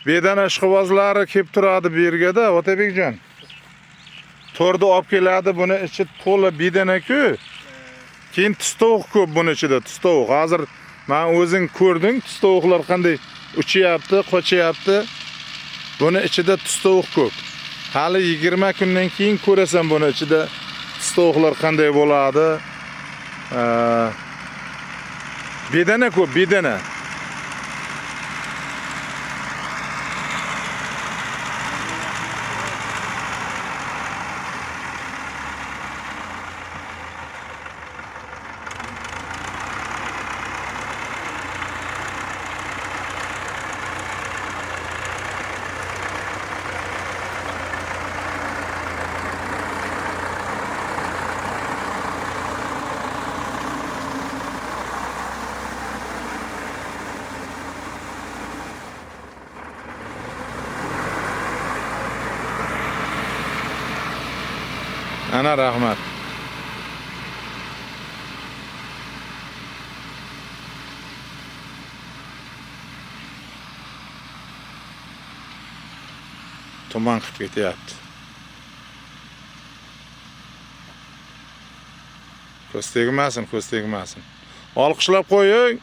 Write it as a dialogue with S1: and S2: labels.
S1: bedana ishqibozlari kelib turadi bu yerga-da, Otabekjon. To'rda olib keladi, buni ichi to'la bedana-ku. Keyin tustovuq ko'p buni ichida, tustovuq. Hozir men o'zing ko'rding, tustovuqlar qanday uchyapti, qochyapti. Buni ichida tustovuq ko'p. Hali 20 kundan keyin ko'rasan buni ichida tustovuqlar qanday bo'ladi. Bedana ko'p, bedana. Ana rahmat. Tuman qilib ketyapti. Ko'z tegmasin, ko'z tegmasin. Olqishlab qo'ying.